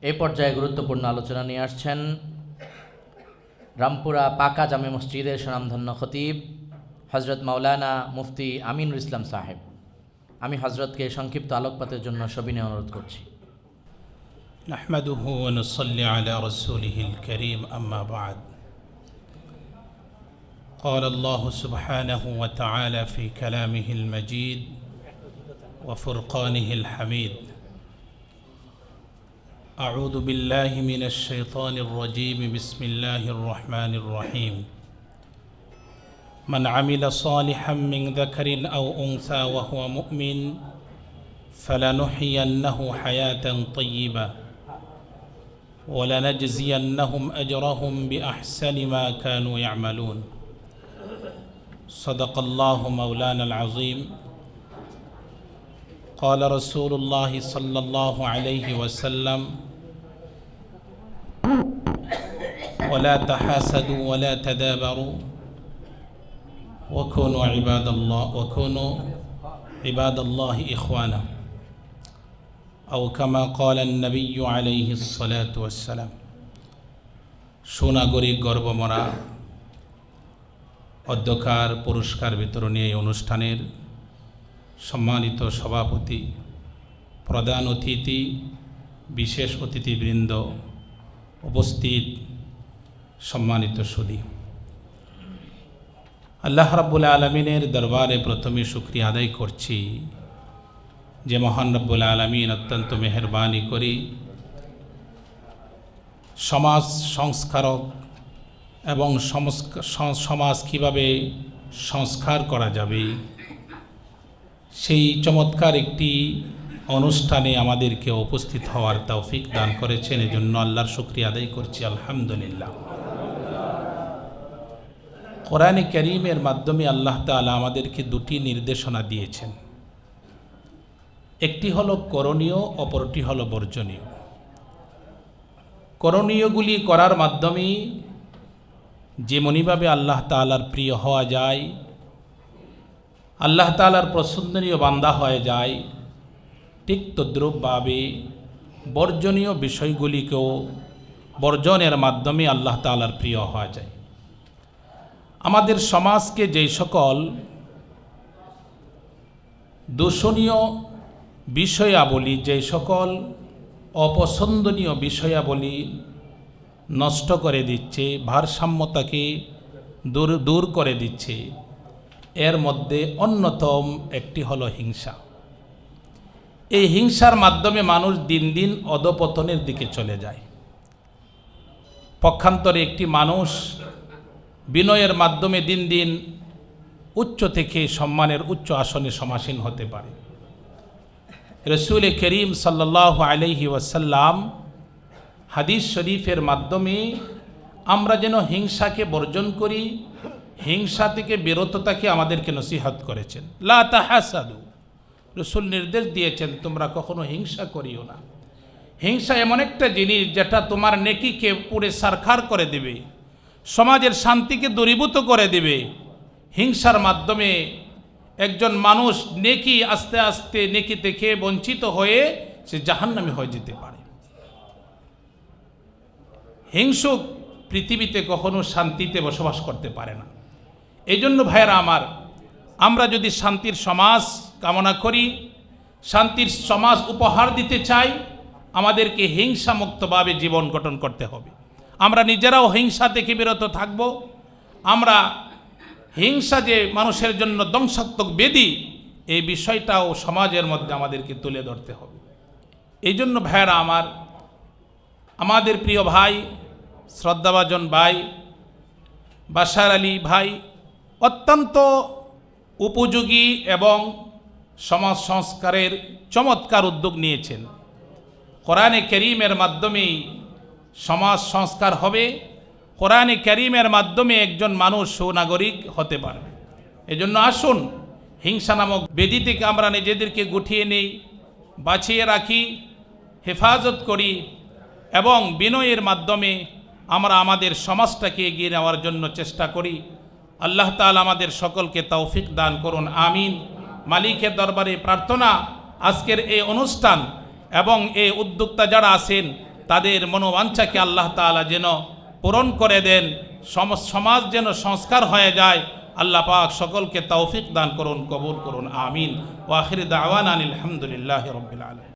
এই পর্যায়ে গুরুত্বপূর্ণ আলোচনা নিয়ে আসছেন রামপুরা পাকা জামে মসজিদের সুনামধন্য খতিব হজরত মাওলানা মুফতি আমিনুল ইসলাম সাহেব। আমি হজরতকে সংক্ষিপ্ত আলোকপাতের জন্য সবিনয় অনুরোধ করছি। نحمده ونصلي على رسوله الكريم أما بعد قال الله سبحانه وتعالى في كلامه المجيد وفرقانه الحميد أعوذ بالله من الشيطان الرجيم بسم الله الرحمن الرحيم من عمل صالحا من ذكر أو أنثى وهو مؤمن فلنحيينه حياة طيبة ولنجزينهم أجرهم بأحسن ما كانوا يعملون صدق الله مولانا العظيم قال رسول الله صلى الله عليه وسلم ولا تحاسدوا ولا تدابروا وكونوا عباد الله إخوانا أو كما قال النبي عليه الصلاة والسلام সোনাগরী গর্বমরা অধ্যক্ষার পুরস্কার বিতরণী এই অনুষ্ঠানের সম্মানিত সভাপতি, প্রধান অতিথি, বিশেষ অতিথিবৃন্দ, উপস্থিত সম্মানিত সুধী, আল্লাহ রাব্বুল আলামিনের দরবারে প্রথমে শুকরিয়া আদায় করছি যে মহান রব্বুল আলামিন অত্যন্ত মেহেরবানি করে সমাজ সংস্কারক এবং সমাজ কীভাবে সংস্কার করা যাবে সেই চমৎকার একটি অনুষ্ঠানে আমাদেরকে উপস্থিত হওয়ার তৌফিক দান করেছেন। এজন্য আল্লাহর শুকরিয়া আদায় করছি, আলহামদুলিল্লাহ। কোরআনে কারীমের মাধ্যমে আল্লাহ তাআলা আমাদেরকে দুটি নির্দেশনা দিয়েছেন, একটি হলো করণীয়, অপরটি হলো বর্জনীয়। করণীয়গুলি করার মাধ্যমে যেমনিভাবে আল্লাহ তাআলার প্রিয় হওয়া যায়, আল্লাহ তাআলার পছন্দনীয় বান্দা হয়ে যায়, ঠিক তদ্রূপভাবে বর্জনীয় বিষয়গুলিকেও বর্জনের মাধ্যমে আল্লাহ তাআলার প্রিয় হওয়া যায়। আমাদের সমাজকে যেই সকল দূষণীয় বিষয়াবলী, যে সকল অপছন্দনীয় বিষয়াবলী নষ্ট করে দিচ্ছে, ভারসাম্যতাকে দূর করে দিচ্ছে, এর মধ্যে অন্যতম একটি হলো হিংসা। এই হিংসার মাধ্যমে মানুষ দিন দিন অধপতনের দিকে চলে যায়। পক্ষান্তরে একটি মানুষ বিনয়ের মাধ্যমে দিন দিন উচ্চ থেকে সম্মানের উচ্চ আসনে সমাসীন হতে পারে। রসুল করিম সাল্লাল্লাহু আলাইহি ওয়াসাল্লাম হাদিস শরীফের মাধ্যমে আমরা যেন হিংসাকে বর্জন করি, হিংসা থেকে বিরত থাকি আমাদেরকে নসিহত করেছেন। লা তাহাসাদু, রসুল নির্দেশ দিয়েছেন তোমরা কখনো হিংসা করিও না। হিংসা এমন একটা জিনিস যেটা তোমার নেকিকে পুরে সারখার করে দেবে, সমাজের শান্তিকে দূরীভূত করে দেবে। হিংসার মাধ্যমে একজন মানুষ নেকি আস্তে আস্তে নেকি থেকে বঞ্চিত হয়ে সে জাহান্নামী হয়ে যেতে পারে। হিংসুক পৃথিবীতে কখনো শান্তিতে বসবাস করতে পারে না। এই জন্য ভাইয়েরা আমার, আমরা যদি শান্তির সমাজ কামনা করি, শান্তির সমাজ উপহার দিতে চাই, আমাদেরকে হিংসামুক্তভাবে জীবন গঠন করতে হবে। আমরা নিজেরাও হিংসা থেকে বিরত থাকব। আমরা হিংসা যে মানুষের জন্য ধ্বংসাত্মক ব্যাধি, এই বিষয়টাও সমাজের মধ্যে আমাদেরকে তুলে ধরতে হবে। এই জন্য ভাইয়েরা আমার, আমাদের প্রিয় ভাই, শ্রদ্ধাভাজন ভাই বাশার আলী ভাই অত্যন্ত উপযোগী এবং সমাজ সংস্কারের চমৎকার উদ্যোগ নিয়েছেন। কোরআনে কারীমের মাধ্যমেই সমাজ সংস্কার হবে, কোরআনে কারীমের মাধ্যমে একজন মানুষ সুনাগরিক হতে পারবে। এজন্য আসুন হিংসা নামক ব্যাধি থেকে আমরা নিজেদেরকে গুটিয়ে নেই, বাঁচিয়ে রাখি, হেফাজত করি এবং বিনয়ের মাধ্যমে আমরা আমাদের সমাজটাকে এগিয়ে নেওয়ার জন্য চেষ্টা করি। আল্লাহ তাআলা আমাদের সকলকে তৌফিক দান করুন, আমিন। মালিকের দরবারে প্রার্থনা আজকের এই অনুষ্ঠান এবং এই উদ্যোক্তা যারা আছেন তাদের মনোবাঞ্ছাকে আল্লাহ তাআলা যেন পূরণ করে দেন, সমাজ যেন সংস্কার হয়ে যায়। আল্লাহ পাক সকলকে তৌফিক দান করুন, কবুল করুন, আমিন। ওয়া আখির দাওয়ানা আলহামদুলিল্লাহি রাব্বিল আলামিন।